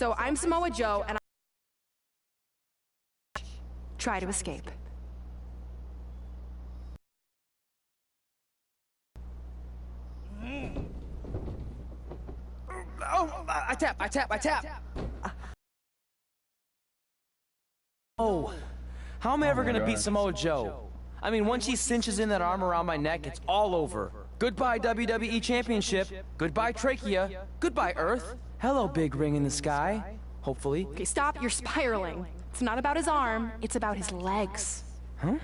So I'm Samoa Joe, and I try to escape. Oh, I tap. Oh, how am I ever gonna beat Samoa Joe? I mean, once she cinches in that arm around my neck, it's all over. Goodbye WWE Championship. Goodbye Trachea. Goodbye Earth. Hello, big ring in the sky. Hopefully. Okay, stop, you're spiraling. It's not about his arm, it's about his legs. Huh?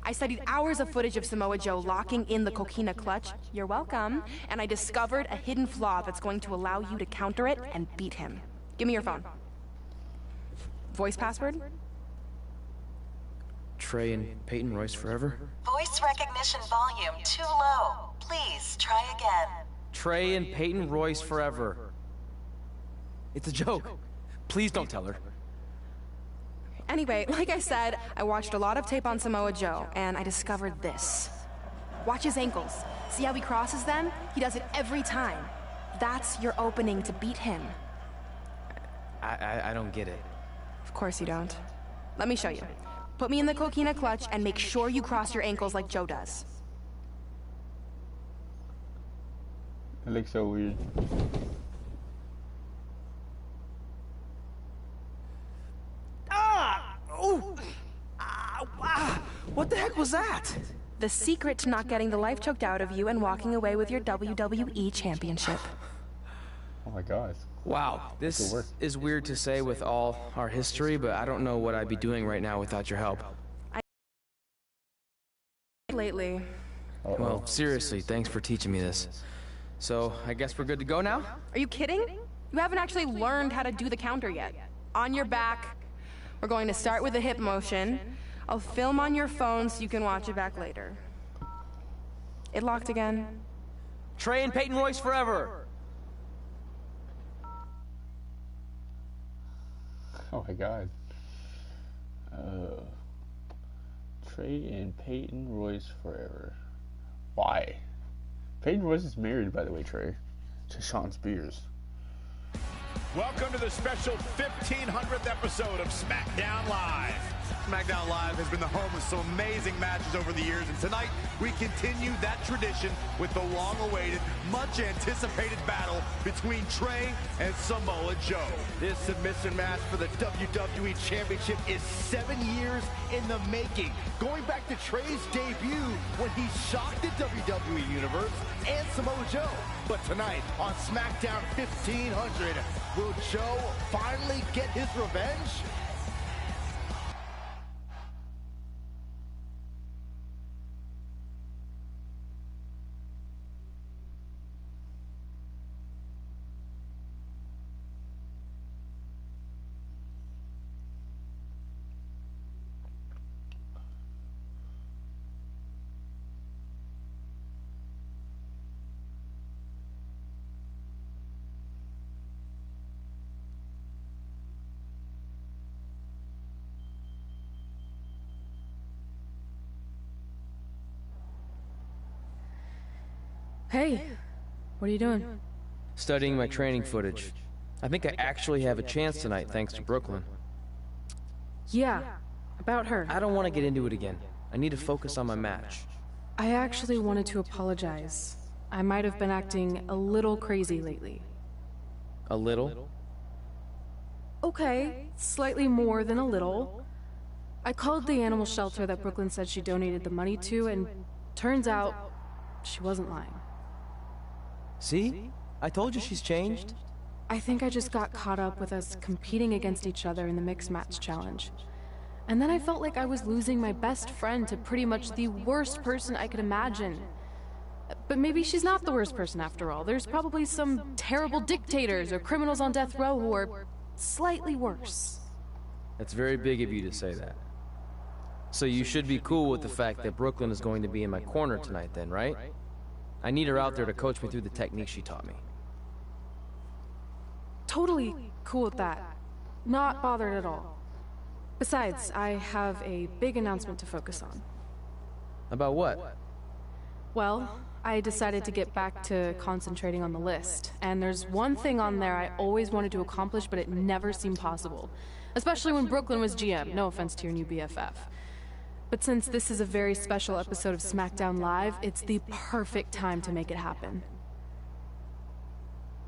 I studied hours of footage of Samoa Joe locking in the coquina clutch. You're welcome. And I discovered a hidden flaw that's going to allow you to counter it and beat him. Give me your phone. Voice password? Trey and Peyton Royce forever? Voice recognition volume too low. Please try again. Trey and Peyton Royce forever. It's a joke. Please don't tell her. Anyway, like I said, I watched a lot of tape on Samoa Joe, and I discovered this. Watch his ankles. See how he crosses them? He does it every time. That's your opening to beat him. I don't get it. Of course you don't. Let me show you. Put me in the coquina clutch and make sure you cross your ankles like Joe does. It looks so weird. What the heck was that? The secret to not getting the life choked out of you and walking away with your WWE Championship. Oh my god. Wow, this is weird to say with all our history, but I don't know what I'd be doing right now without your help. Lately. Well, seriously, thanks for teaching me this. So, I guess we're good to go now? Are you kidding? You haven't actually learned how to do the counter yet. On your back. We're going to start with a hip motion. I'll film on your phone so you can watch it back later. It locked again. Trey and Peyton Royce forever! Oh my god. Trey and Peyton Royce forever. Why? Peyton Royce is married, by the way, Trey, to Sean Spears. Welcome to the special 1500th episode of SmackDown Live. SmackDown Live has been the home of some amazing matches over the years, and tonight we continue that tradition with the long-awaited, much-anticipated battle between Trey and Samoa Joe. This submission match for the WWE Championship is 7 years in the making, going back to Trey's debut when he shocked the WWE Universe and Samoa Joe. But tonight on SmackDown 1500, will Joe finally get his revenge? Hey, what are you doing? Studying my training footage. I think I actually have a chance tonight thanks to Brooklyn. Yeah, about her. I don't want to get into it again. I need to focus on my match. I actually wanted to apologize. I might have been acting a little crazy lately. A little? Okay, slightly more than a little. I called the animal shelter that Brooklyn said she donated the money to, and turns out she wasn't lying. See? I told you she's changed. I think I just got caught up with us competing against each other in the mixed match challenge. And then I felt like I was losing my best friend to pretty much the worst person I could imagine. But maybe she's not the worst person after all. There's probably some terrible dictators or criminals on death row who are slightly worse. That's very big of you to say that. So you should be cool with the fact that Brooklyn is going to be in my corner tonight then, right? I need her out there to coach me through the technique she taught me. Totally cool with that. Not bothered at all. Besides, I have a big announcement to focus on. About what? Well, I decided to get back to concentrating on the list. And there's one thing on there I always wanted to accomplish, but it never seemed possible. Especially when Brooklyn was GM. No offense to your new BFF. But since this is a very special episode of SmackDown Live, it's the perfect time to make it happen.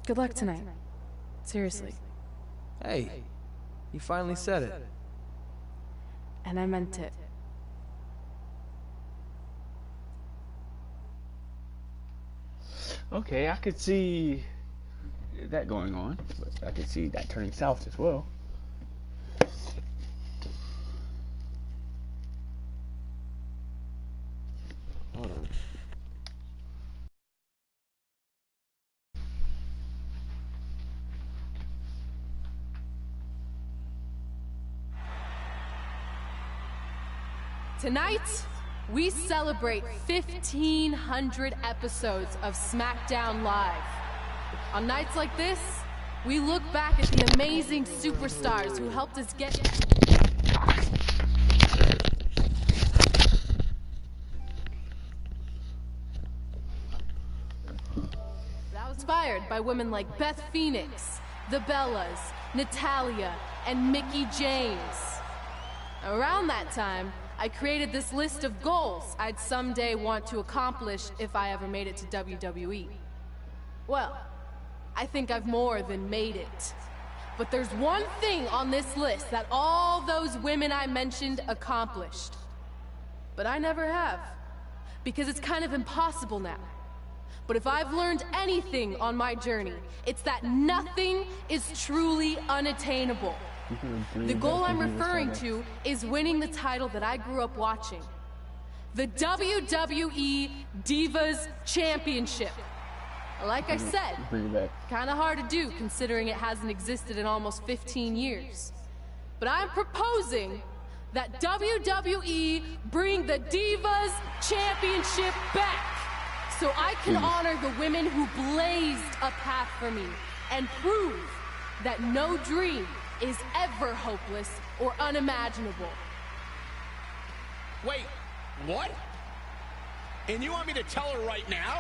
Good luck tonight. Seriously. Hey, you finally said it. And I meant it. Okay, I could see that going on, but I could see that turning south as well. Hold on. Tonight, we celebrate 1,500 episodes of SmackDown Live. On nights like this, we look back at the amazing superstars who helped us get... I was inspired by women like Beth Phoenix, the Bellas, Natalya, and Mickie James. Around that time, I created this list of goals I'd someday want to accomplish if I ever made it to WWE. Well, I think I've more than made it. But there's one thing on this list that all those women I mentioned accomplished. But I never have, because it's kind of impossible now. But if I've learned anything on my journey, it's that nothing is truly unattainable. The goal I'm referring to is winning the title that I grew up watching. The WWE Divas Championship. Like I said, kind of hard to do considering it hasn't existed in almost 15 years. But I'm proposing that WWE bring the Divas Championship back so I can honor the women who blazed a path for me and prove that no dream is ever hopeless or unimaginable. Wait, what? And you want me to tell her right now?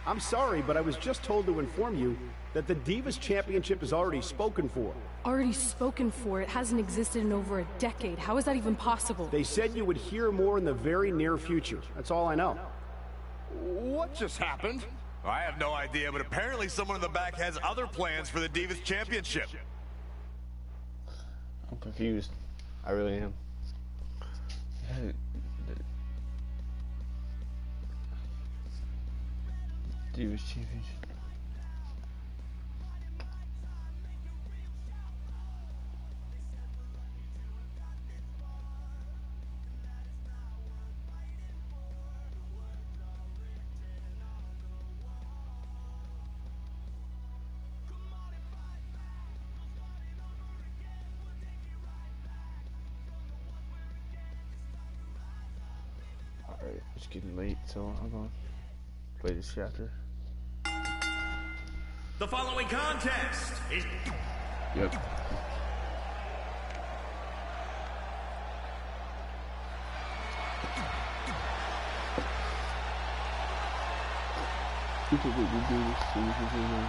I'm sorry, but I was just told to inform you that the Divas Championship is already spoken for. Already spoken for? It hasn't existed in over a decade. How is that even possible? They said you would hear more in the very near future. That's all I know. What just happened? I have no idea, but apparently someone in the back has other plans for the Divas Championship. I'm confused. I really am. Divas Championship. Alright, it's getting late, so I'm gonna play this chapter. The following contest is... Yep.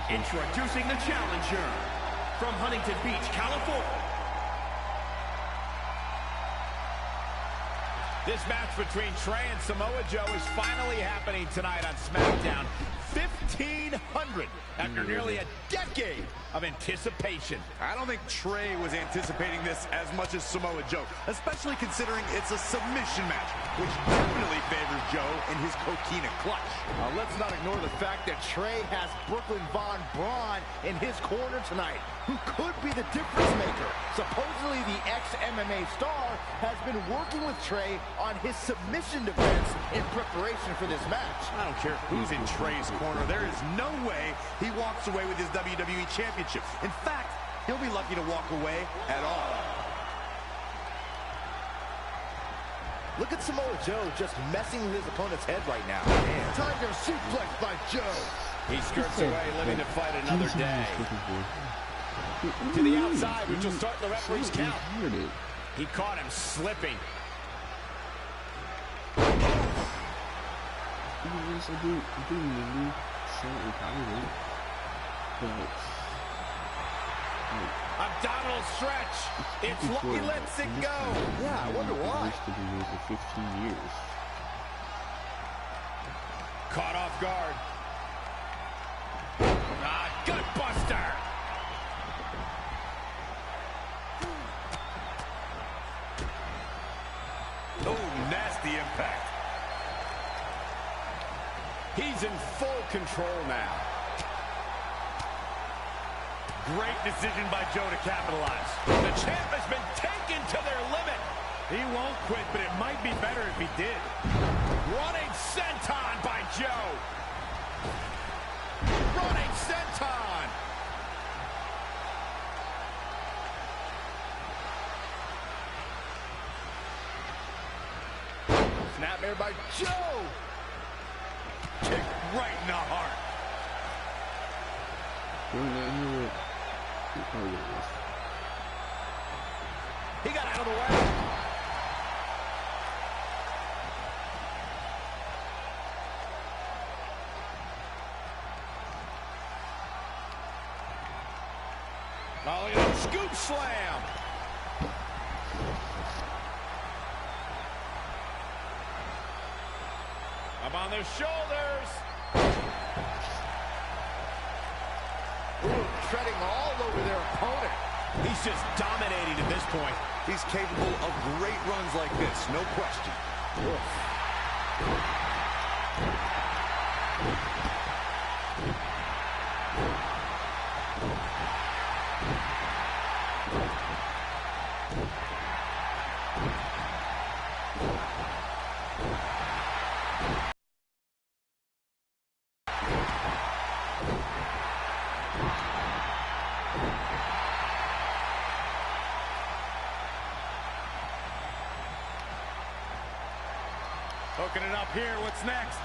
Introducing the challenger from Huntington Beach, California. This match between Trey and Samoa Joe is finally happening tonight on SmackDown. 1,500 after nearly a decade of anticipation. I don't think Trey was anticipating this as much as Samoa Joe, especially considering it's a submission match, which definitely favors Joe in his coquina clutch. Let's not ignore the fact that Trey has Brooklyn Von Braun in his corner tonight, who could be the difference maker. Supposedly the ex-MMA star has been working with Trey on his submission defense in preparation for this match. I don't care who's in Trey's corner. There is no way he walks away with his WWE Championship. In fact, he'll be lucky to walk away at all. Look at Samoa Joe just messing with his opponent's head right now. Tiger suplex by Joe. He skirts away, living to fight another day. To the outside, which will start the referee's count. He caught him slipping. Yes, I do really say retirement, but abdominal stretch. He lets it go. Yeah, I wonder why. Used to be here for 15 years. Caught off guard. Gut buster. Oh, nasty impact. He's in full control now. Great decision by Joe to capitalize. The champ has been taken to their limit. He won't quit, but it might be better if he did. Running senton by Joe. Running senton. Snapmare by Joe. Kick right in the heart. He got out of the way. Oh, look at that scoop slam. Up on their shoulders. Ooh, treading all over their opponent. He's just dominating at this point. He's capable of great runs like this, no question. Hooking it up here. What's next?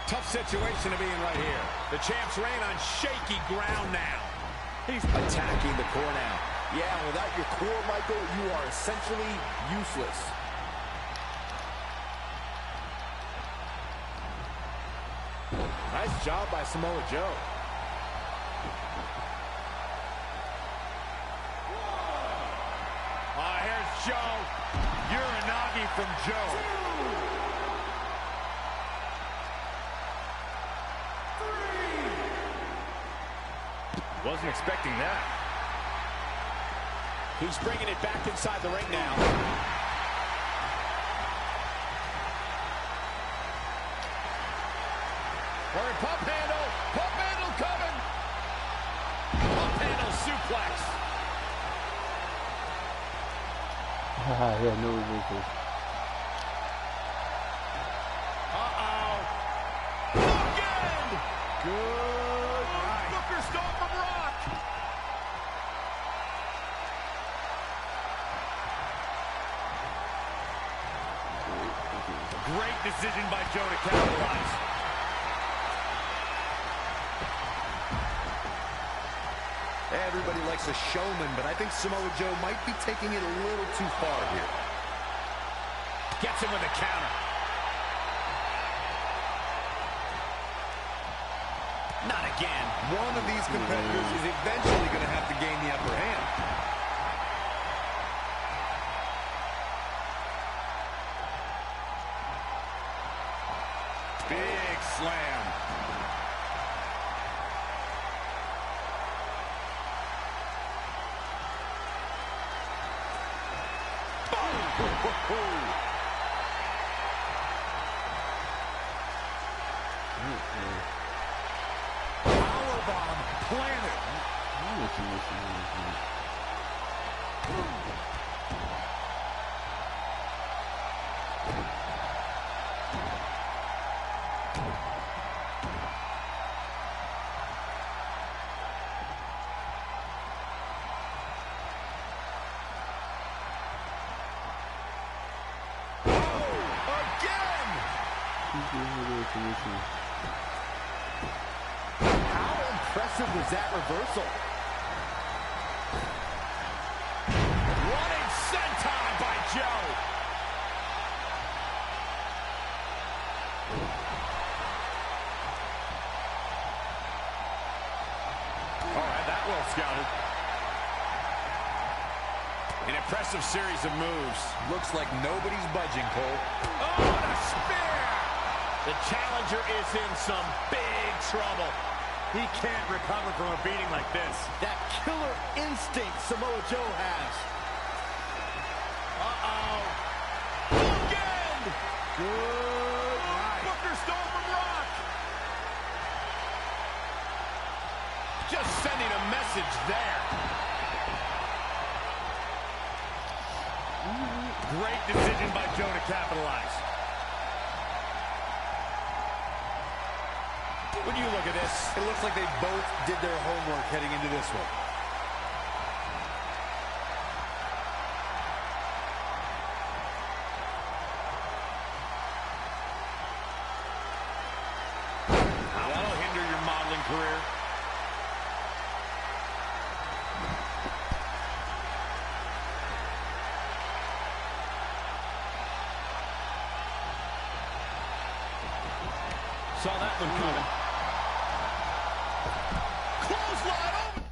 Tough situation to be in right here. The champ's reign on shaky ground now. He's attacking the core now. Yeah, without your core, Michael, you are essentially useless. Nice job by Samoa Joe. Here's Joe. Uranagi from Joe. 2, 3. Wasn't expecting that. He's bringing it back inside the ring now. Pump handle coming. Pump handle suplex. Yeah, no reversal. Again. Good. Booker stole from Rock. Great decision by Joe to capitalize. Everybody likes a showman, but I think Samoa Joe might be taking it a little too far here. Gets him with a counter. Not again. One of these competitors is eventually going to have to gain the upper hand. Big slam. Powerbomb planted. How impressive was that reversal? Joe. All right, that well scouted. An impressive series of moves. Looks like nobody's budging, Cole. Oh, and a spear! The challenger is in some big trouble. He can't recover from a beating like this. That killer instinct Samoa Joe has. Uh-oh. Again! Good night. Booker stole from Rock. Just sending a message there. Great decision by Joe to capitalize. When you look at this, it looks like they both did their homework heading into this one. That'll hinder your modeling career. Saw that one coming. Clothesline over.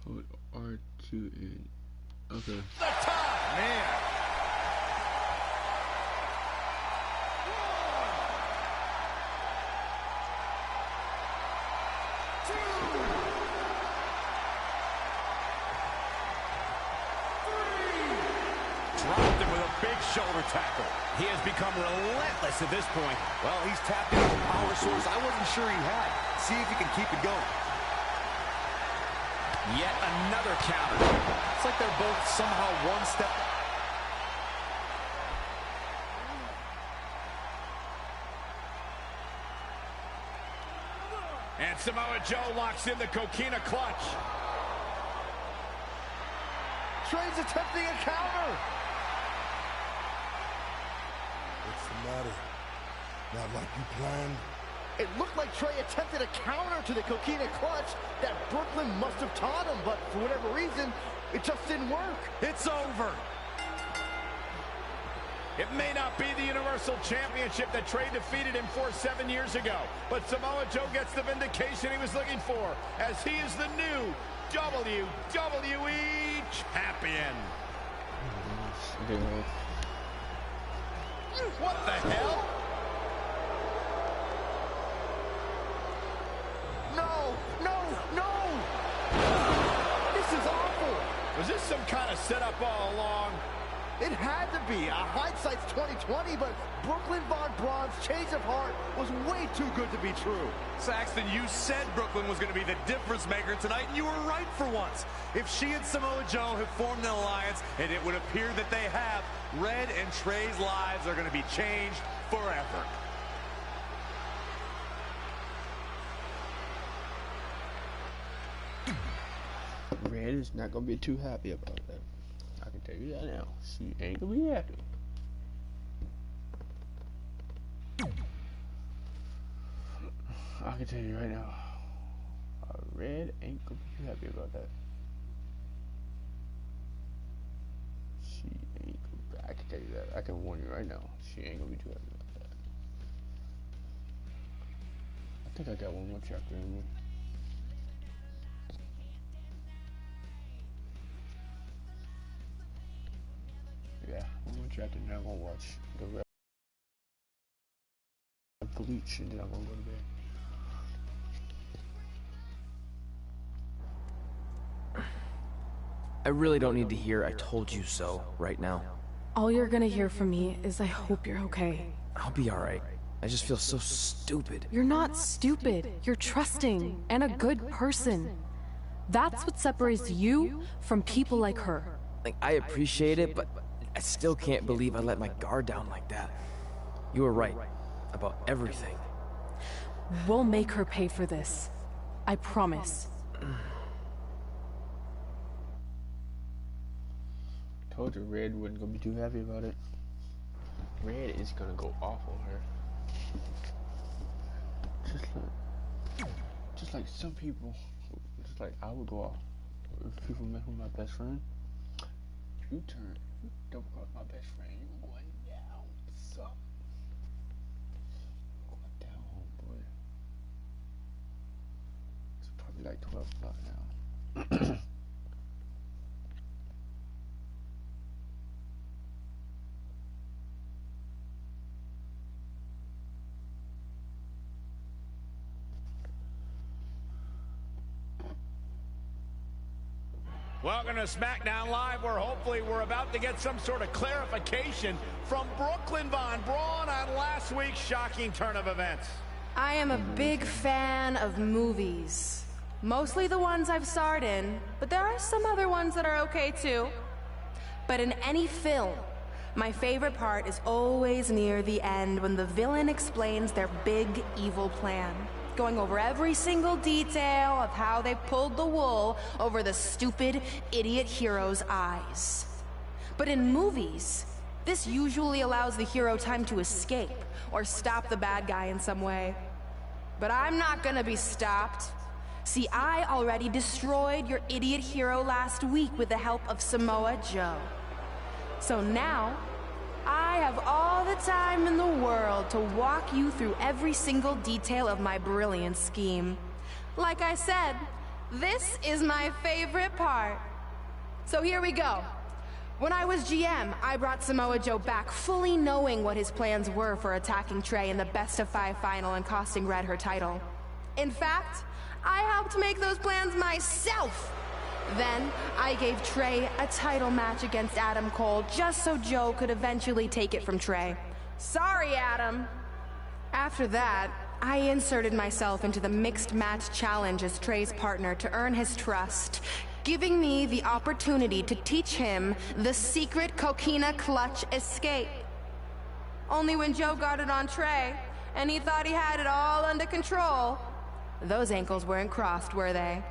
Hold R2 in. Okay. The top, man. Dropped him with a big shoulder tackle. He has become relentless at this point. Well, he's tapped into a power source I wasn't sure he had. See if he can keep it going. Yet another counter. It's like they're both somehow one step. And Samoa Joe locks in the coquina clutch. Trey's attempting a counter. What's the matter? Not like you planned? It looked like Trey attempted a counter to the coquina clutch that Brooklyn must have taught him, but for whatever reason, it just didn't work. It's over. It may not be the Universal Championship that Trey defeated him for 7 years ago, but Samoa Joe gets the vindication he was looking for, as he is the new WWE Champion. What the hell? No, no, no! This is awful! Was this some kind of setup all along? It had to be. Hindsight's 20/20, but Brooklyn Von Braun's change of heart was way too good to be true. Saxton, you said Brooklyn was going to be the difference maker tonight, and you were right for once. If she and Samoa Joe have formed an alliance, and it would appear that they have, Red and Trey's lives are going to be changed forever. Red is not gonna be too happy about that. I can tell you that now. She ain't gonna be happy. I can tell you right now. Red ain't gonna be too happy about that. She ain't gonna, I can tell you that. I can warn you right now. She ain't gonna be too happy about that. I think I got one more chapter in me. Yeah, one more chapter, and I'm gonna watch the rest of Bleach, and then I'm gonna go to bed. I really don't need to hear "I told you so" right now. All you're gonna hear from me is I hope you're okay. I'll be alright. I just feel so stupid. You're not stupid. You're trusting and a good person. That's what separates you from people like her. Like, I appreciate it, but I still can't believe I let my guard down like that. You were right about everything. We'll make her pay for this. I promise. Told you Red wasn't gonna be too happy about it. Red is gonna go off on her. Just like some people, just like I would go off. If people met with my best friend, you double cross my best friend, you going down. What's up? Going down, homeboy. It's probably like 12 o'clock now. Welcome to SmackDown Live, where hopefully we're about to get some sort of clarification from Brooklyn Von Braun on last week's shocking turn of events. I am a big fan of movies. Mostly the ones I've starred in, but there are some other ones that are okay too. But in any film, my favorite part is always near the end when the villain explains their big evil plan, going over every single detail of how they pulled the wool over the stupid, idiot hero's eyes. But in movies, this usually allows the hero time to escape or stop the bad guy in some way. But I'm not gonna be stopped. See, I already destroyed your idiot hero last week with the help of Samoa Joe. So now, I have all the time in the world to walk you through every single detail of my brilliant scheme. Like I said, this is my favorite part. So here we go. When I was GM, I brought Samoa Joe back fully knowing what his plans were for attacking Trey in the best-of-5 final and costing Red her title. In fact, I helped make those plans myself. Then, I gave Trey a title match against Adam Cole just so Joe could eventually take it from Trey. Sorry, Adam. After that, I inserted myself into the mixed match challenge as Trey's partner to earn his trust, giving me the opportunity to teach him the secret coquina clutch escape. Only when Joe got it on Trey, and he thought he had it all under control, those ankles weren't crossed, were they?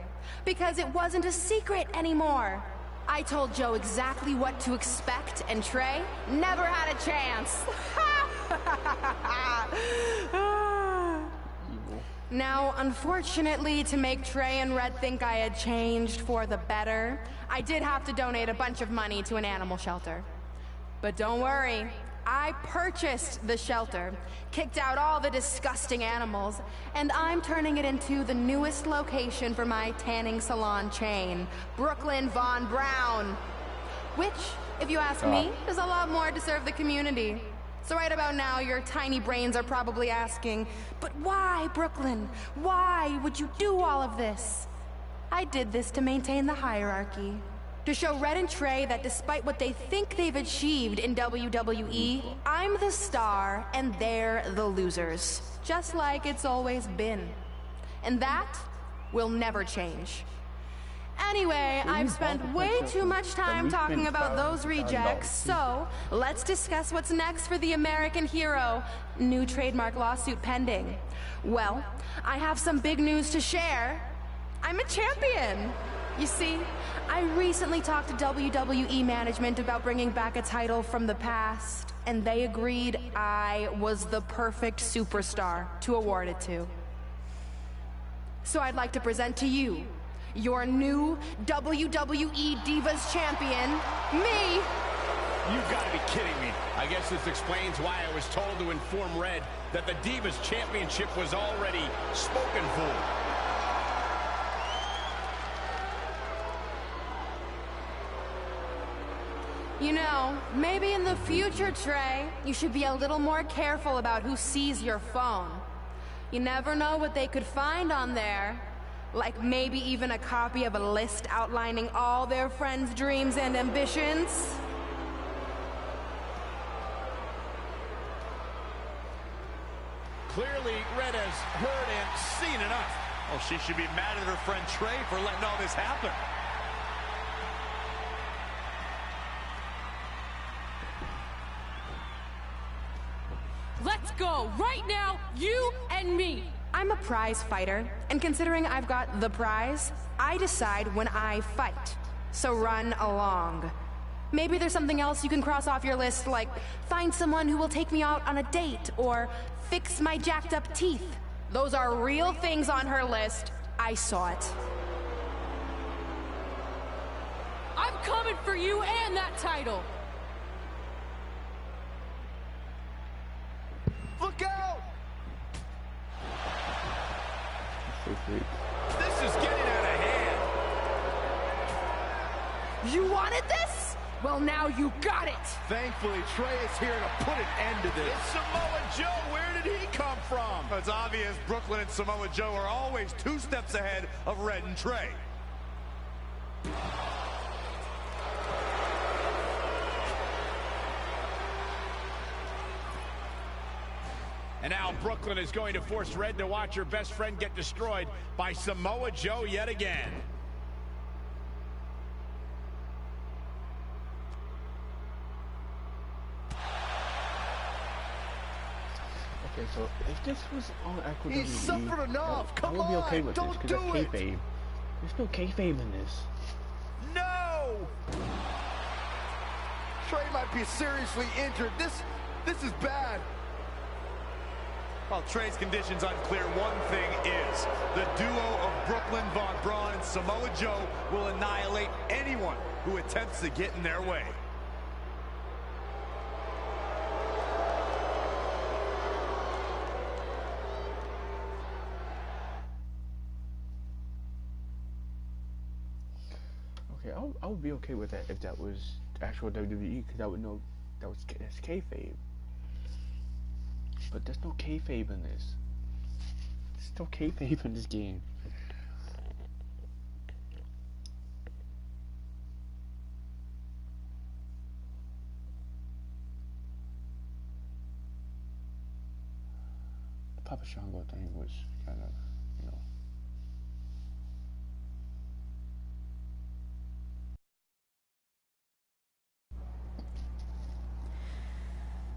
Because it wasn't a secret anymore. I told Joe exactly what to expect, and Trey never had a chance. Now, unfortunately, to make Trey and Red think I had changed for the better, I did have to donate a bunch of money to an animal shelter. But don't worry, I purchased the shelter, kicked out all the disgusting animals, and I'm turning it into the newest location for my tanning salon chain, Brooklyn Von Braun. Which, if you ask me, is a lot more to serve the community. So right about now, your tiny brains are probably asking, but why, Brooklyn? Why would you do all of this? I did this to maintain the hierarchy. To show Red and Trey that despite what they think they've achieved in WWE, I'm the star and they're the losers. Just like it's always been. And that will never change. Anyway, I've spent way too much time talking about those rejects, so let's discuss what's next for the American hero. New trademark lawsuit pending. Well, I have some big news to share. I'm a champion. You see, I recently talked to WWE management about bringing back a title from the past, and they agreed I was the perfect superstar to award it to. So I'd like to present to you your new WWE Divas Champion, me! You've got to be kidding me. I guess this explains why I was told to inform Red that the Divas Championship was already spoken for. You know, maybe in the future, Trey, you should be a little more careful about who sees your phone. You never know what they could find on there. Like maybe even a copy of a list outlining all their friends' dreams and ambitions. Clearly, Red has heard and seen enough. Well, she should be mad at her friend Trey for letting all this happen. Let's go, right now, you and me. I'm a prize fighter, and considering I've got the prize, I decide when I fight. So run along. Maybe there's something else you can cross off your list, like find someone who will take me out on a date, or fix my jacked up teeth. Those are real things on her list. I saw it. I'm coming for you and that title! Look out! This is getting out of hand. You wanted this? Well, now you got it! Thankfully, Trey is here to put an end to this. It's Samoa Joe. Where did he come from? It's obvious Brooklyn and Samoa Joe are always 2 steps ahead of Red and Trey. And now Brooklyn is going to force Red to watch her best friend get destroyed by Samoa Joe yet again. Okay, so if this was on Equity, He's suffered enough. Come I would be okay on, with don't this because do that's it. kayfabe. There's no kayfabe in this. No! Trey might be seriously injured. This is bad. While Trey's condition's unclear, one thing is, the duo of Brooklyn Von Braun and Samoa Joe will annihilate anyone who attempts to get in their way. Okay, I would be okay with that if that was actual WWE, because I would know that's kayfabe. But there's no kayfabe in this. There's no kayfabe in this game. The Papa Shango thing was kind of, you know.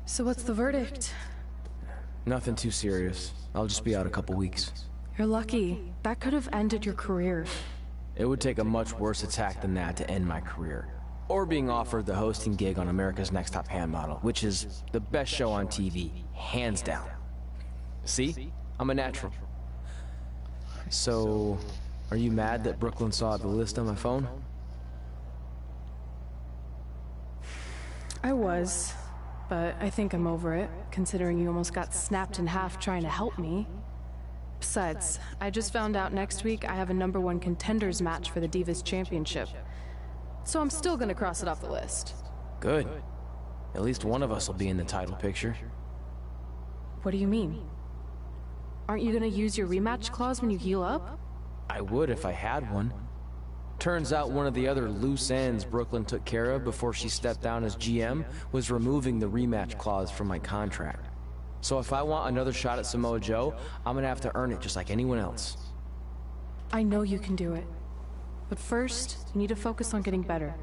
So what's the verdict? Nothing too serious. I'll just be out a couple weeks. You're lucky. That could have ended your career. It would take a much worse attack than that to end my career. Or being offered the hosting gig on America's Next Top Hand Model, which is the best show on TV, hands down. See? I'm a natural. So, are you mad that Brooklyn saw the list on my phone? I was. But I think I'm over it, considering you almost got snapped in half trying to help me. Besides, I just found out next week I have a #1 contenders match for the Divas Championship. So I'm still gonna cross it off the list. Good. At least one of us will be in the title picture. What do you mean? Aren't you gonna use your rematch clause when you heal up? I would if I had one. Turns out one of the other loose ends Brooklyn took care of before she stepped down as GM was removing the rematch clause from my contract. So if I want another shot at Samoa Joe, I'm gonna have to earn it just like anyone else. I know you can do it. But first, you need to focus on getting better.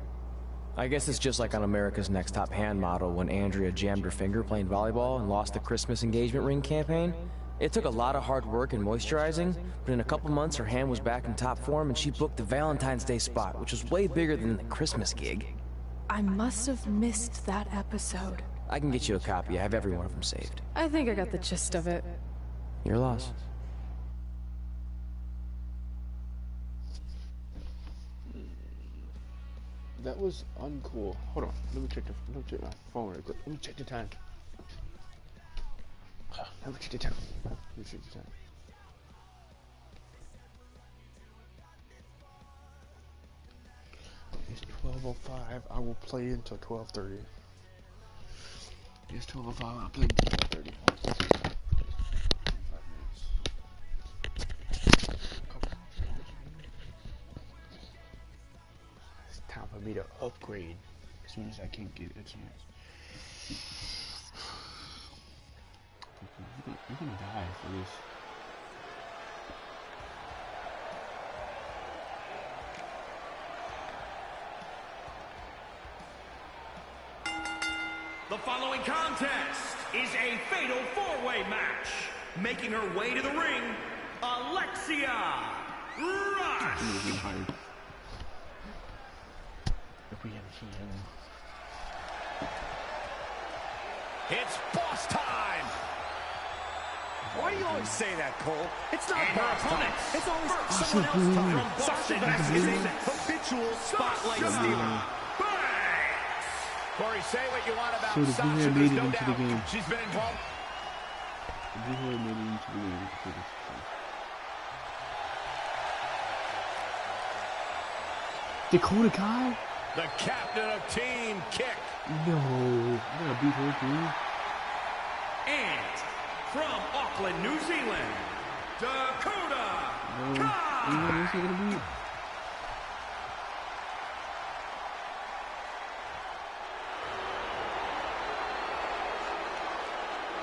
I guess it's just like on America's Next Top Hand Model when Andrea jammed her finger playing volleyball and lost the Christmas engagement ring campaign. It took a lot of hard work and moisturizing, but in a couple months her hand was back in top form and she booked the Valentine's Day spot, which was way bigger than the Christmas gig. I must have missed that episode. I can get you a copy. I have every one of them saved. I think I got the gist of it. Your loss. That was uncool. Hold on, let me check my phone real quick. Let me check the time. Let me check the time. It's 12:05. I will play until 12:30. It's 12:05. I'll play until 12:30. It's time for me to upgrade as soon as I can get a chance. You're gonna die for this. The following contest is a fatal four-way match. Making her way to the ring Alexia Rush. It's boss time. Why do you always say that, Cole? It's not boss time. It's always someone else's time. Sasha Banks is a habitual spotlight stealer. Corey, say what you want about Sasha. There's no doubt she's been involved. Dakota Kai? The captain of Team Kick. No, I'm gonna beat her too. And from Auckland, New Zealand, Dakota Kai.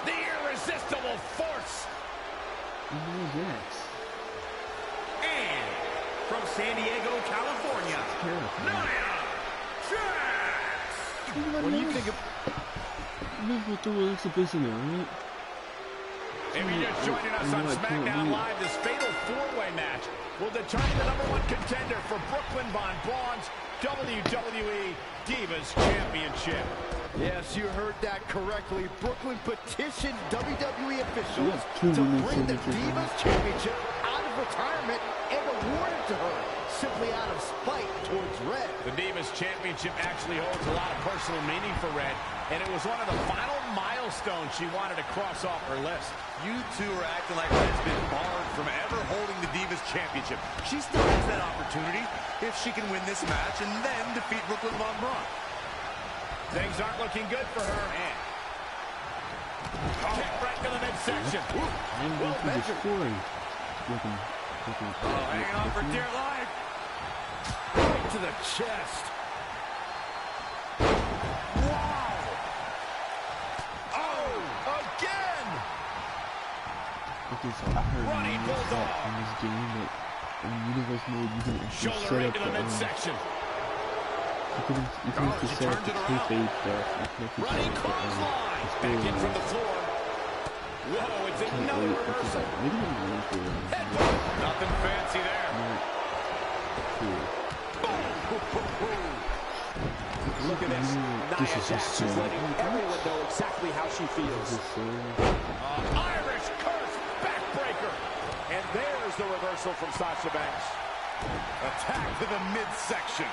The irresistible force. And from San Diego, California, Nia Jax. What do you think of... If you're just joining us on SmackDown Live, this fatal four-way match will determine the #1 contender for Brooklyn Von Braun's WWE Divas Championship. Yes, you heard that correctly. Brooklyn petitioned WWE officials to bring the Divas Championship out of retirement and award it to her, simply out of spite towards Red. The Divas Championship actually holds a lot of personal meaning for Red, and it was one of the final milestones she wanted to cross off her list. You two are acting like Red's been barred from ever holding the Divas Championship. She still has that opportunity if she can win this match and then defeat Brooklyn Von Braun. Things aren't looking good for her. And kick right to the midsection. I'm going to destroy. Hanging on for dear life. Right to the chest. Wow. Oh, again. Okay, so I heard Running bulldog in this game that in universe mode you can actually shoulder set right up to the midsection. You can just set up the kayfabe stuff. Running clothesline. Back in from the floor. Whoa, it's another reversal. Nothing fancy there. Look at this. Nia Jax is letting everyone know exactly how she feels. Irish curse backbreaker. And there's the reversal from Sasha Banks. Attack to the midsection.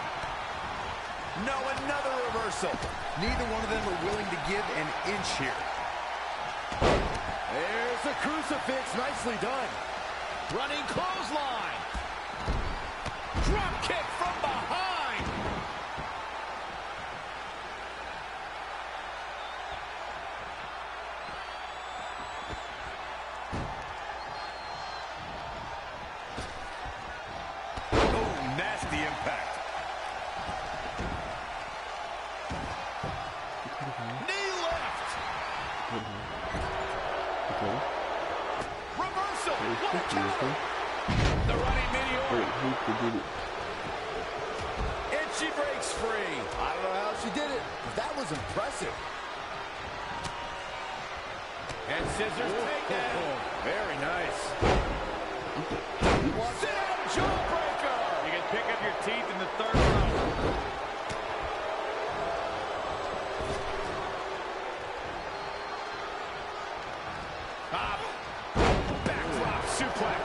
No, another reversal. Neither one of them are willing to give an inch here. There's the crucifix. Nicely done. Running clothesline. Drop kick from behind. Oh, nasty impact. Knee left. Reversal. What a counter. The running meteor. And she breaks free. I don't know how she did it, but that was impressive. And scissors takedown. Very nice. Sit down jawbreaker. You can pick up your teeth in the third row. Backdrop suplex.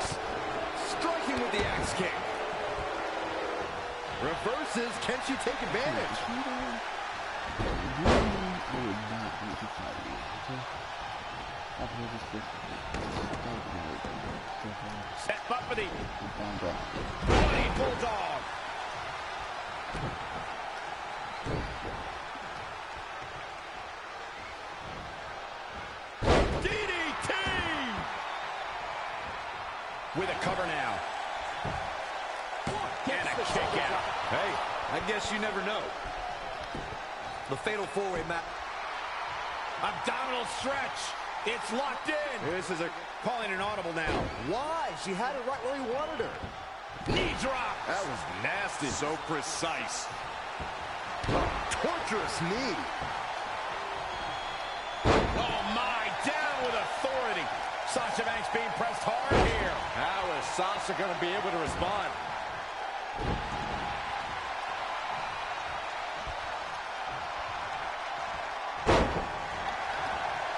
Striking with the axe kick. Reverses. Can she take advantage? Set bumpity. Running bulldog. DDT. With a cover now. And a kick out. Hey, I guess you never know. The fatal four-way match. Abdominal stretch. It's locked in. This is calling an audible now. Why? She had it right where he wanted her. Knee drop. That was nasty. So precise. Torturous knee. Oh, my. Down with authority. Sasha Banks being pressed hard here. How is Sasha going to be able to respond?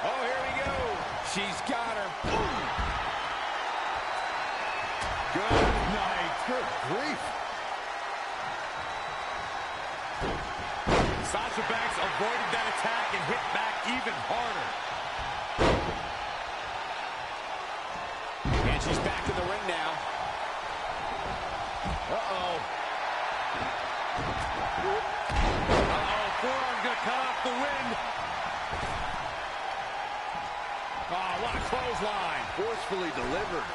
Oh, here we go. She's got her. Boom. Good night. Good grief. Sasha Banks avoided that attack and hit back even harder. And she's back in the ring now. Uh-oh. Uh-oh, forearm's gonna cut off the wind. Oh, what a clothesline. Forcefully delivered.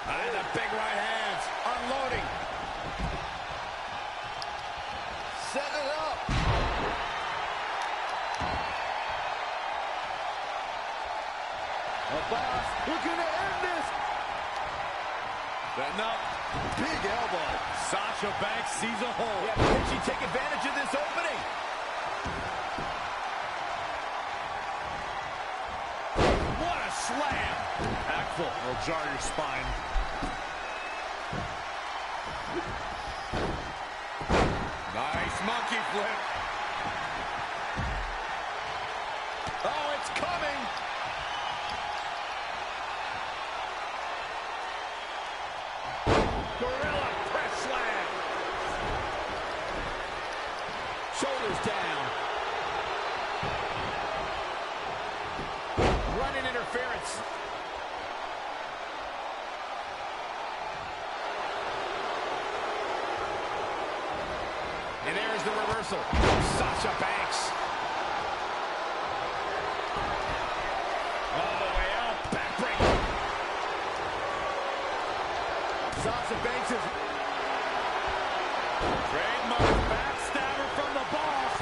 And the big right hands, unloading. Set it up. The boss looking to end this. No. Big elbow. Sasha Banks sees a hole. Yeah, can she take advantage of this opening? What a slam. Impactful. Will jar your spine. Nice monkey flip. Oh, it's coming. Gorilla press slam. Shoulders down. Running interference. And there's the reversal. Sasha Banks. All the way up. Backbreaker. Sasha Banks is trademark backstabber from the boss.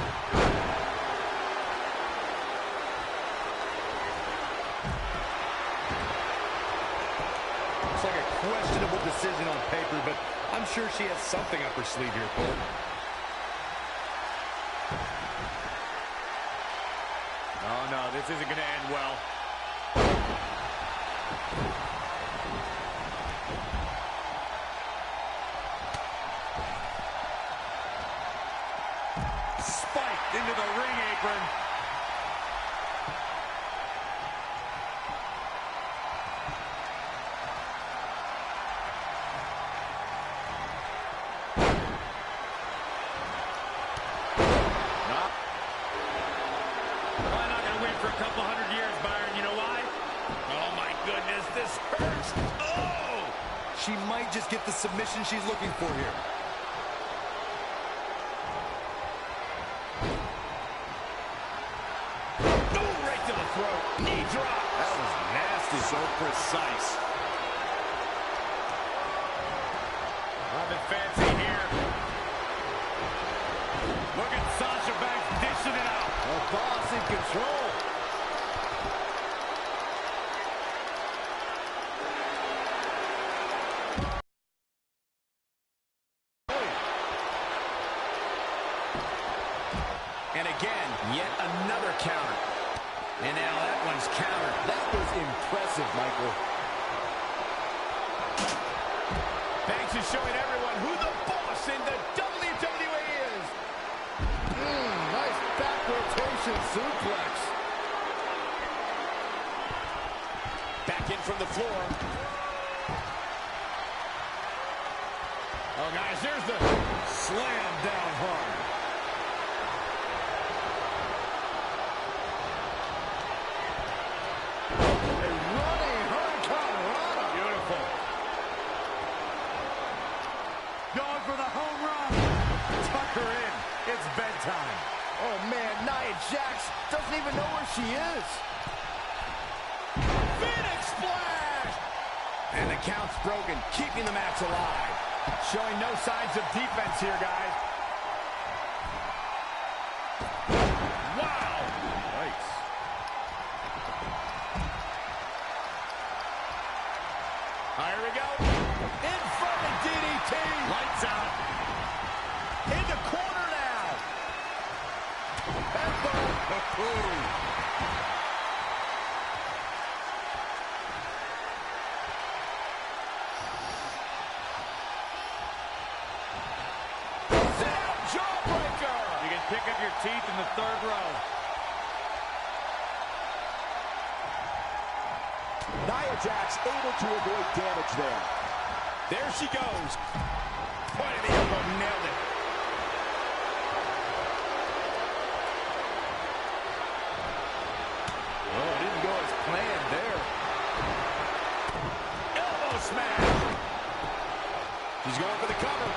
Looks like a questionable decision on paper, but I'm sure she has something up her sleeve here, Cole. Oh, no, this isn't going to end well. Spiked into the ring apron. For a couple hundred years, Byron. You know why? Oh, my goodness, this hurts. Oh! She might just get the submission she's looking for here. Oh, right to the throat. Knee drop. That was nasty. So precise. Nothing fancy here. Look at Sasha Banks dishing it out. The boss in control. And again, yet another counter. And now that one's countered. That was impressive, Michael. Banks is showing everyone who the boss in the WWE is. Nice back rotation suplex. Back in from the floor. Oh, guys, there's the slam down hard. A running hurricanrana. Beautiful. Going for the home run. Tuck her in. It's bedtime. Oh, man, Nia Jax doesn't even know where she is. Phoenix splash! And the count's broken, keeping the match alive. Showing no signs of defense here, guys. Wow! Nice. Jawbreaker! You can pick up your teeth in the third row. Nia Jax able to avoid damage there. There she goes. Point of the elbow, nailed it. Oh, it didn't go as planned there. Elbow smash. She's going for the cover.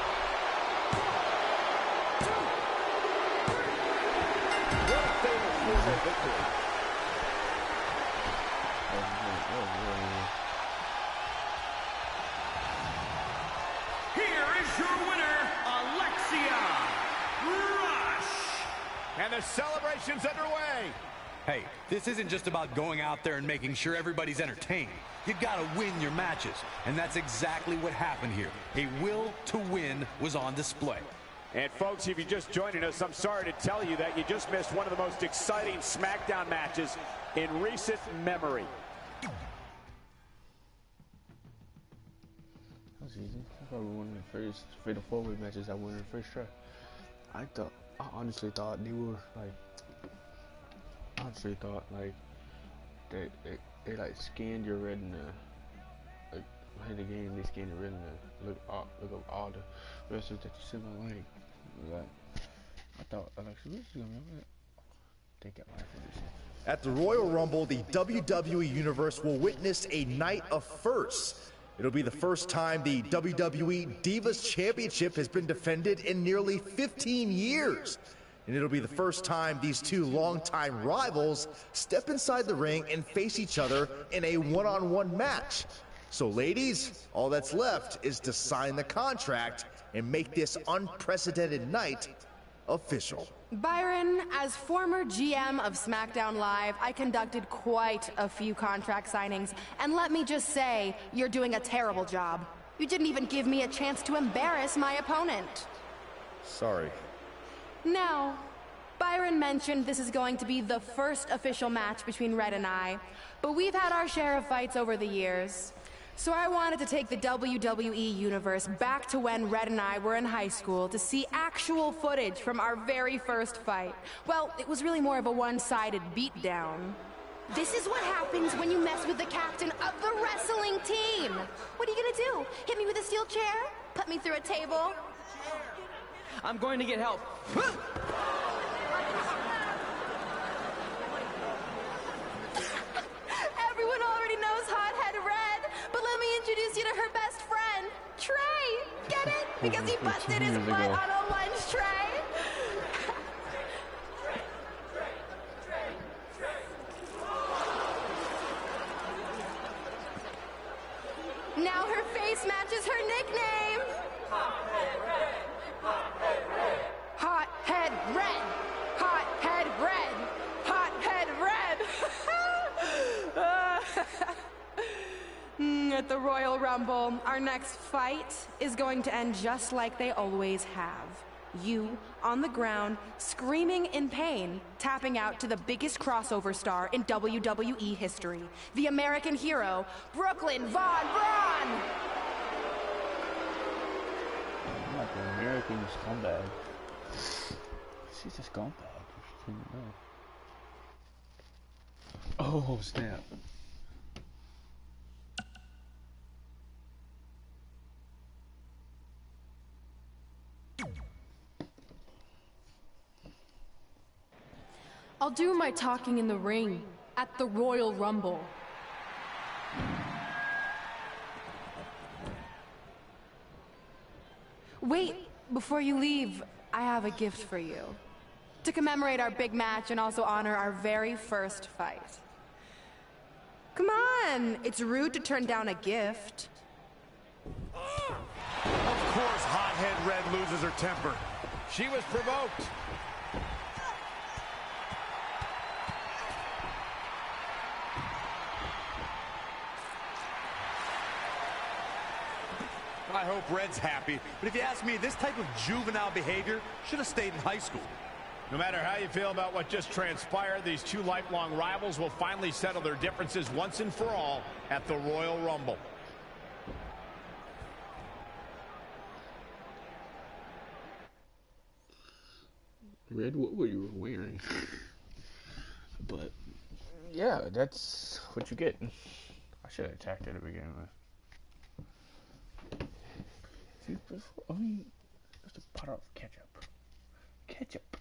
What a fatal four-way victory. Here is your winner, Alexia Rush. And the celebration's underway. Hey, this isn't just about going out there and making sure everybody's entertained. You've got to win your matches, and that's exactly what happened here. A will to win was on display. And folks, if you're just joining us, I'm sorry to tell you that you just missed one of the most exciting SmackDown matches in recent memory. That was easy. I probably one of the first fatal four-way matches I won in the first try. I honestly thought they were like, they like scanned your retina. Like in the game, they scanned your retina. Look up all the wrestlers that you see on like. I thought Alexa was gonna be take out my position. At the Royal Rumble, the WWE Universe will witness a night of firsts. It'll be the first time the WWE Divas Championship has been defended in nearly 15 years. And it'll be the first time these two longtime rivals step inside the ring and face each other in a one-on-one match. So ladies, all that's left is to sign the contract and make this unprecedented night official. Byron, as former GM of SmackDown Live, I conducted quite a few contract signings, and let me just say, you're doing a terrible job. You didn't even give me a chance to embarrass my opponent. Sorry. Now, Byron mentioned this is going to be the first official match between Red and I, but we've had our share of fights over the years. So I wanted to take the WWE Universe back to when Red and I were in high school to see actual footage from our very first fight. Well, it was really more of a one-sided beatdown. This is what happens when you mess with the captain of the wrestling team. What are you gonna do? Hit me with a steel chair? Put me through a table? I'm going to get help. Everyone already knows Hothead Red, but let me introduce you to her best friend, Trey. Get it? Because he busted his butt on a lunch tray. Now her face matches her nickname. Hothead Red. Hothead Red. Hothead Red. Hothead Red. At the Royal Rumble, our next fight is going to end just like they always have. You, on the ground, screaming in pain, tapping out to the biggest crossover star in WWE history, the American hero, Brooklyn Von Braun! I'm like an American scumbag. She's a scumbag. Oh, snap. I'll do my talking in the ring at the Royal Rumble. Wait, before you leave, I have a gift for you. To commemorate our big match and also honor our very first fight. Come on, it's rude to turn down a gift. Of course, Hothead Red loses her temper. She was provoked. I hope Red's happy, but if you ask me, this type of juvenile behavior should have stayed in high school. No matter how you feel about what just transpired, these two lifelong rivals will finally settle their differences once and for all at the Royal Rumble. Red, what were you wearing? But yeah, that's what you get. I should have attacked it to begin with. See, I mean, just a pot of ketchup. Ketchup.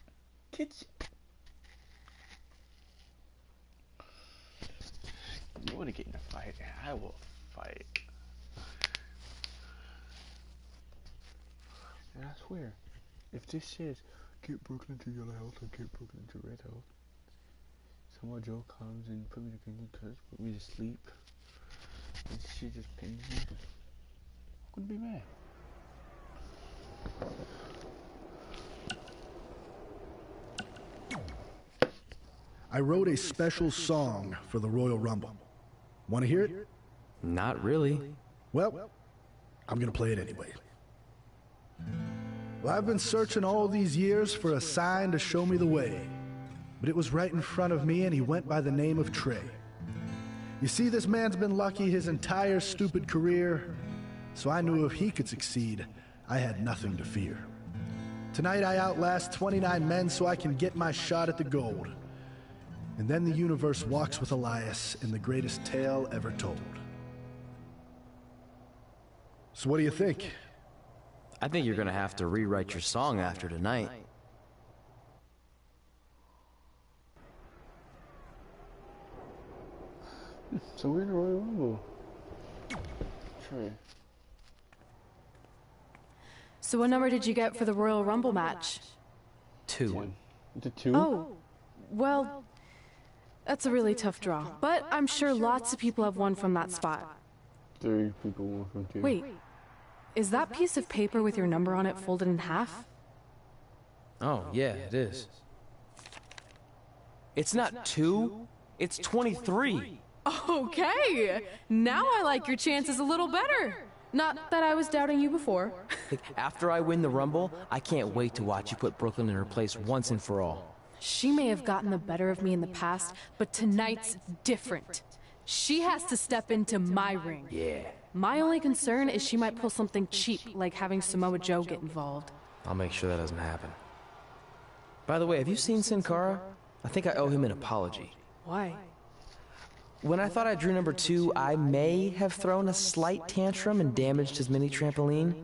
You want to get in a fight? I will fight. And I swear, if this says, get Brooklyn to yellow health or get Brooklyn to red health, Samoa Joe comes and put me to clean cuts, put me to sleep, and she just pins me, I couldn't be mad. I wrote a special song for the Royal Rumble. Want to hear it? Not really. Well, I'm going to play it anyway. Well, I've been searching all these years for a sign to show me the way. But it was right in front of me, and he went by the name of Trey. You see, this man's been lucky his entire stupid career, so I knew if he could succeed, I had nothing to fear. Tonight I outlast 29 men so I can get my shot at the gold. And then the universe walks with Elias in the greatest tale ever told. So what do you think? I think you're gonna have to rewrite your song after tonight. So we're in the Royal Rumble. Trey. So what number did you get for the Royal Rumble match? 2. It's a 2? Oh, well, that's a really tough draw. But I'm sure lots of people have won from that spot. 3 people won from 2. Wait, is that piece of paper with your number on it folded in half? Oh, yeah, it is. It's not 2, it's 23. Okay, now I like your chances a little better. Not that I was doubting you before. After I win the Rumble, I can't wait to watch you put Brooklyn in her place once and for all. She may have gotten the better of me in the past, but tonight's different. She has to step into my ring. Yeah. My only concern is she might pull something cheap, like having Samoa Joe get involved. I'll make sure that doesn't happen. By the way, have you seen Sin Cara? I think I owe him an apology. Why? When I thought I drew number 2, I may have thrown a slight tantrum and damaged his mini trampoline.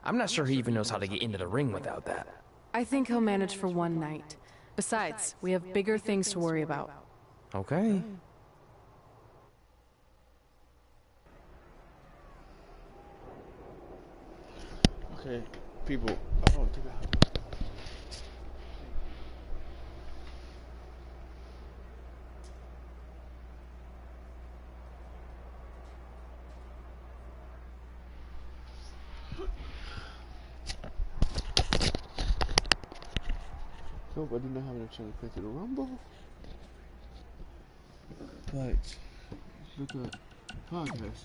I'm not sure he even knows how to get into the ring without that. I think he'll manage for one night. Besides, we have bigger things to worry about. Okay. Okay, people, I don't think I have. Nope, I did not have enough chance to play through the Rumble. But look at podcast.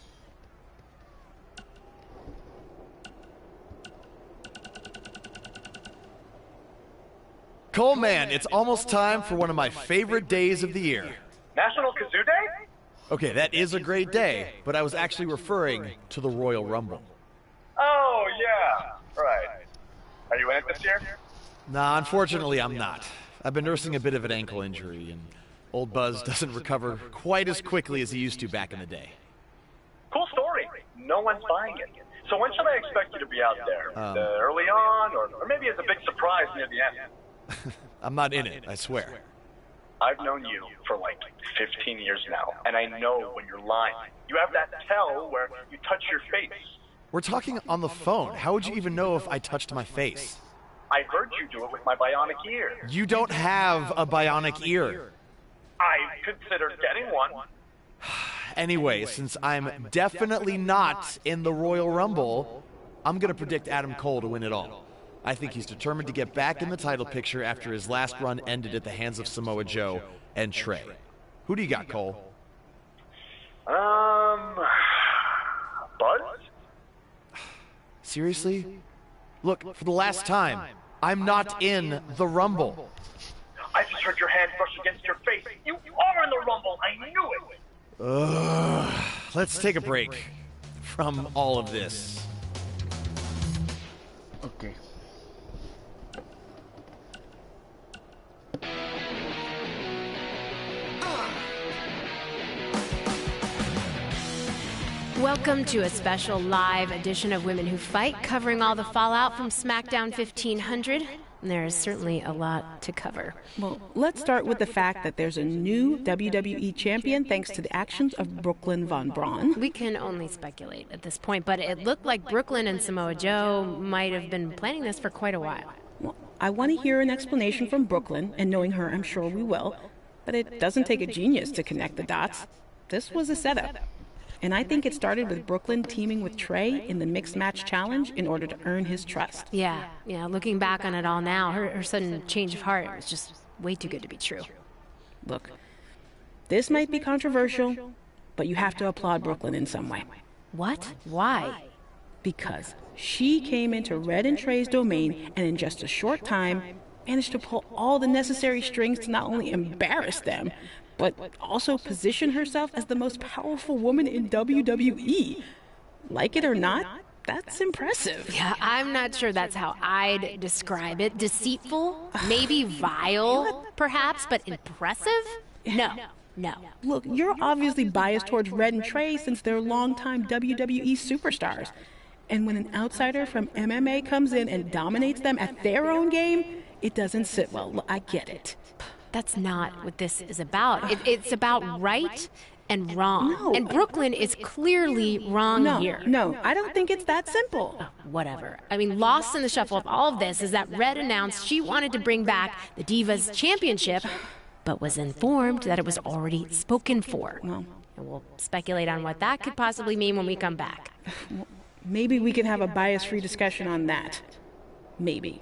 Coleman, it's almost time for one of my favorite days of the year. National Kazoo Day? Okay, that is a great day, but I was actually referring to the Royal Rumble. Oh, yeah. Right. Are you in it this year? Nah, unfortunately, I'm not. I've been nursing a bit of an ankle injury, and old Buzz doesn't recover quite as quickly as he used to back in the day. Cool story. No one's buying it. So when should I expect you to be out there? Early on, or maybe as a big surprise near the end? I'm not in it, I swear. I've known you for like 15 years now, and I know when you're lying. You have that tell where you touch your face. We're talking on the phone. How would you even know if I touched my face? I heard you do it with my bionic ear. You don't have a bionic ear. I considered getting one. Anyway, since I'm definitely not in the Royal Rumble, I'm going to predict Adam Cole to win it all. I think he's determined to get back in the title picture after his last run ended at the hands of Samoa Joe and Trey. Who do you got, Cole? Buzz? Seriously? Look, for the last time, I'm not in the Rumble. I just heard your hand brush against your face. You are in the Rumble. I knew it. Let's take a break from all of this. Okay. Welcome to a special live edition of Women Who Fight, covering all the fallout from SmackDown 1500. There is certainly a lot to cover. Well, let's start with the fact that there's a new WWE champion thanks to the actions of Brooklyn Von Braun. We can only speculate at this point, but it looked like Brooklyn and Samoa Joe might have been planning this for quite a while. Well, I want to hear an explanation from Brooklyn, and knowing her, I'm sure we will. But it doesn't take a genius to connect the dots. This was a setup. And I think it started with Brooklyn teaming with Trey in the Mixed Match Challenge in order to earn his trust. Yeah, looking back on it all now, her sudden change of heart was just way too good to be true. Look, this might be controversial, but you have to applaud Brooklyn in some way. What? Why? Because she came into Red and Trey's domain and in just a short time managed to pull all the necessary strings to not only embarrass them, but also position herself as the most powerful woman in WWE. Like it or not, that's impressive. Yeah, I'm not sure that's how I'd describe it. Deceitful? Maybe vile, perhaps, but impressive? No. Look, you're obviously biased towards Red and Trey since they're longtime WWE superstars. And when an outsider from MMA comes in and dominates them at their own game, it doesn't sit well. I get it. That's not what this is about. It's about right and wrong. No. And Brooklyn is clearly wrong here. No, I don't think it's that simple. Whatever. I mean, lost in the shuffle of all of this is that Red announced she wanted to bring back the Divas Championship, but was informed that it was already spoken for. Well, and we'll speculate on what that could possibly mean when we come back. Maybe we can have a bias-free discussion on that. Maybe.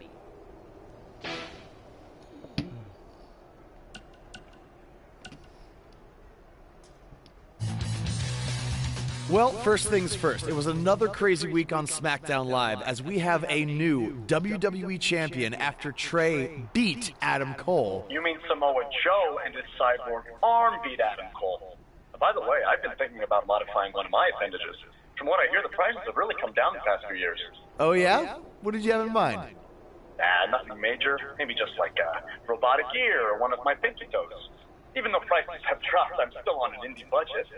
Well, first things first, it was another crazy week on SmackDown Live as we have a new WWE champion after Trey beat Adam Cole. You mean Samoa Joe and his cyborg arm beat Adam Cole? By the way, I've been thinking about modifying one of my appendages. From what I hear, the prices have really come down the past few years. Oh yeah? What did you have in mind? Nothing major. Maybe just like a robotic ear or one of my pinky toes. Even though prices have dropped, I'm still on an indie budget.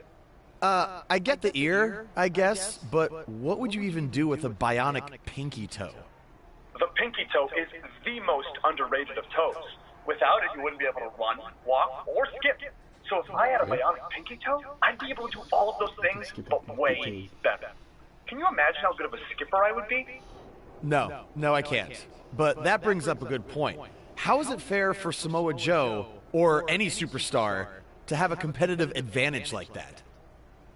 I get the ear, I guess, but what would you even do with a bionic pinky toe? The pinky toe is the most underrated of toes. Without it, you wouldn't be able to run, walk, or skip. So if I had a bionic pinky toe, I'd be able to do all of those things, but way better. Can you imagine how good of a skipper I would be? No, I can't. But that brings up a good point. How is it fair for Samoa Joe, or any superstar, to have a competitive advantage like that?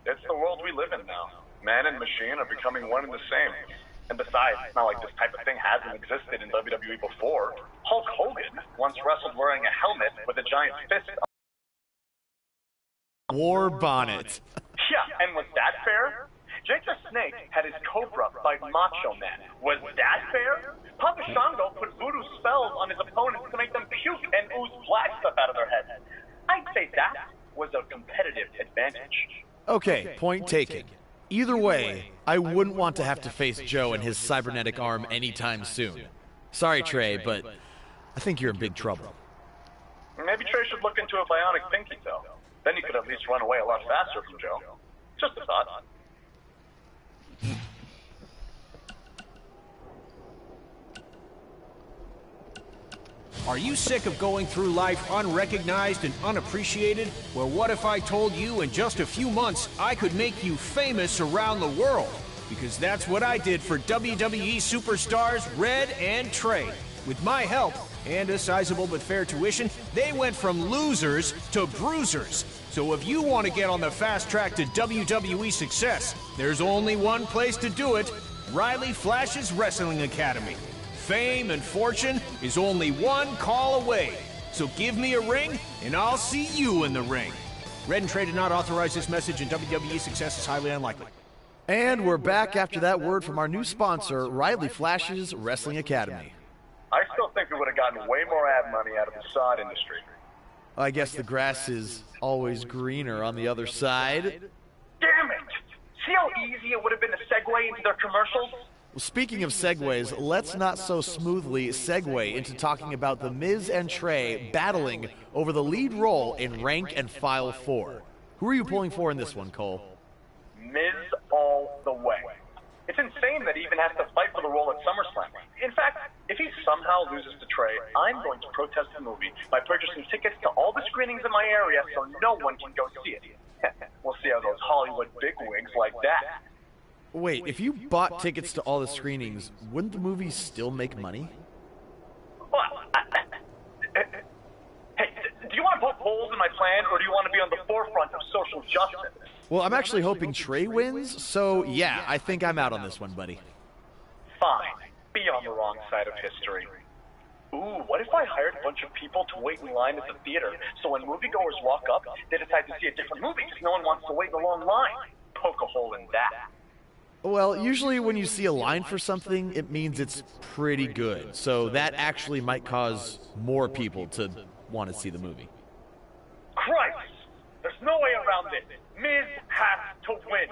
It's the world we live in now. Man and machine are becoming one and the same. And besides, it's not like this type of thing hasn't existed in WWE before. Hulk Hogan once wrestled wearing a helmet with a giant fist. War bonnet. Yeah, and was that fair? Jake the Snake had his Cobra fight Macho Man. Was that fair? Papa Shango put voodoo spells on his opponents to make them puke and ooze black stuff out of their heads. I'd say that was a competitive advantage. Okay, point taken. Either way, I wouldn't want to have to face Joe and his cybernetic arm anytime soon. Sorry, Trey, but I think you're in big trouble. Maybe Trey should look into a bionic pinky toe. Then you could at least run away a lot faster from Joe. Just a thought. Are you sick of going through life unrecognized and unappreciated? Well, what if I told you in just a few months I could make you famous around the world? Because that's what I did for WWE superstars Red and Trey. With my help and a sizable but fair tuition, they went from losers to bruisers. So if you want to get on the fast track to WWE success, there's only one place to do it: Riley Flash's Wrestling Academy. Fame and fortune is only one call away. So give me a ring, and I'll see you in the ring. Red and Trey did not authorize this message, and WWE success is highly unlikely. And we're back after that word from our new sponsor, Riley Flash's Wrestling Academy. I still think we would have gotten way more ad money out of the sod industry. I guess the grass is always greener on the other side. Damn it! See how easy it would have been to segue into their commercials? Well, speaking of segues, let's not so smoothly segue into talking about The Miz and Trey battling over the lead role in Rank and File 4. Who are you pulling for in this one, Cole? Miz all the way. It's insane that he even has to fight for the role at SummerSlam. In fact, if he somehow loses to Trey, I'm going to protest the movie by purchasing tickets to all the screenings in my area so no one can go see it. We'll see how those Hollywood bigwigs like that. Wait, if you bought tickets to all the screenings, wouldn't the movie still make money? Well, hey, do you want to poke holes in my plan, or do you want to be on the forefront of social justice? Well, I'm actually hoping Trey wins, so yeah, I think I'm out on this one, buddy. Fine. Be on the wrong side of history. Ooh, what if I hired a bunch of people to wait in line at the theater, so when moviegoers walk up, they decide to see a different movie because no one wants to wait in a long line? Poke a hole in that. Well, usually when you see a line for something, it means it's pretty good, so that actually might cause more people to want to see the movie. Christ! There's no way around this. Miz has to win.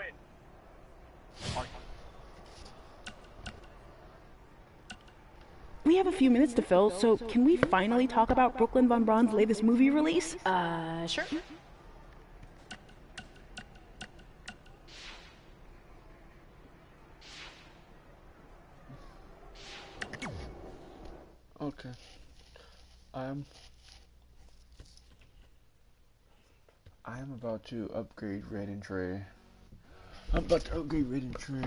We have a few minutes to fill, so can we finally talk about Brooklyn Von Braun's latest movie release? Sure. Okay. I am about to upgrade Red and Trey. I'm about to upgrade Red and Trey.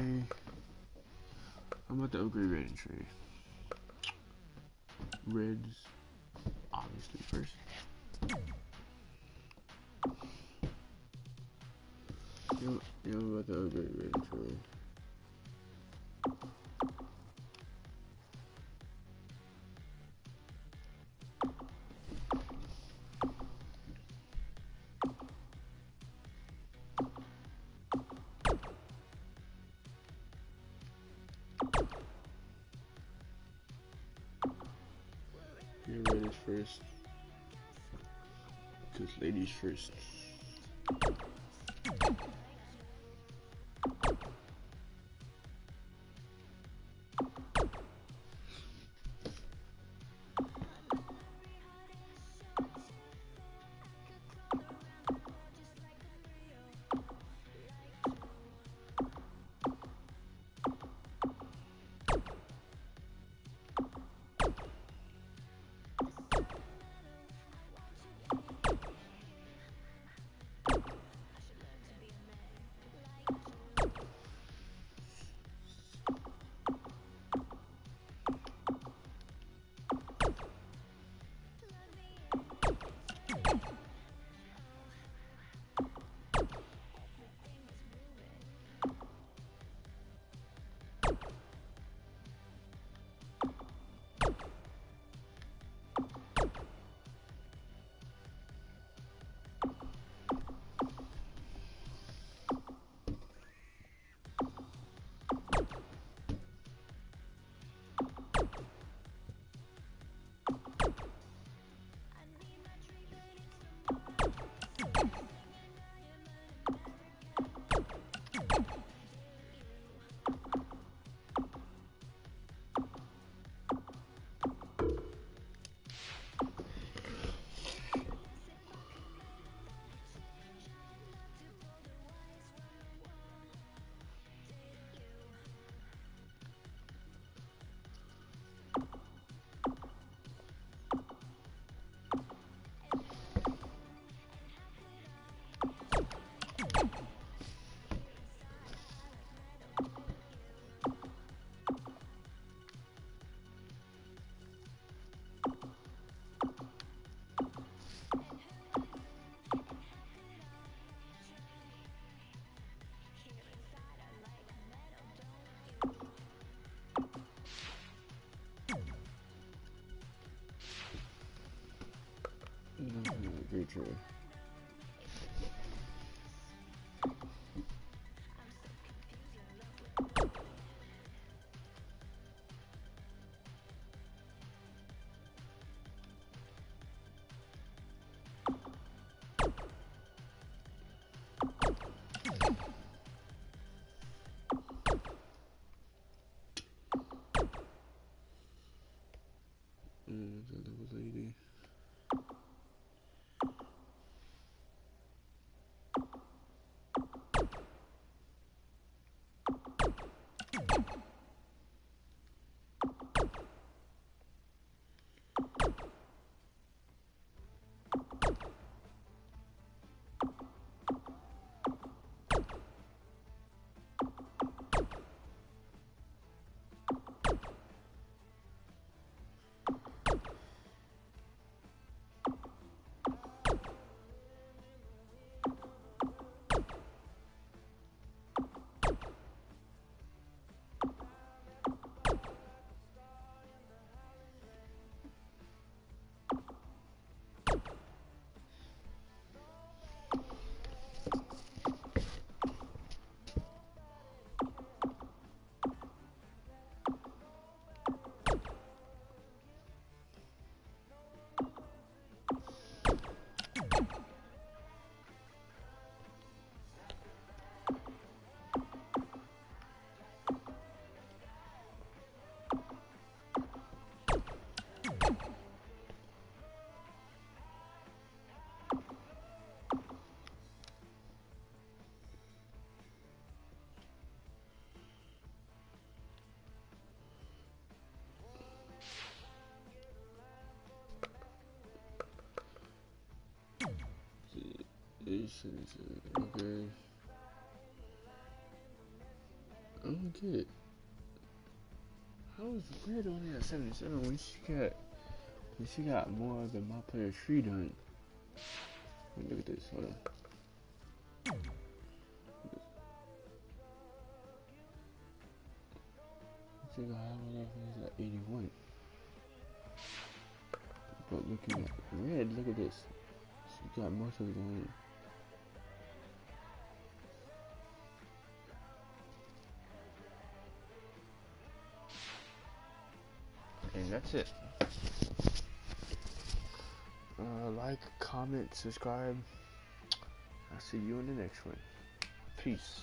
Reds, obviously, first. Yeah, I'm about to upgrade Red and Trey. Get ladies first. Cause ladies first. Great Trey. That was lady. Okay. I don't get it. How is Red only at 77 when she got more than my player tree done? Look at this. Hold on. She got at 81. But looking at Red, look at this. She got most of it on. And that's it. Like, comment, subscribe. I'll see you in the next one. Peace.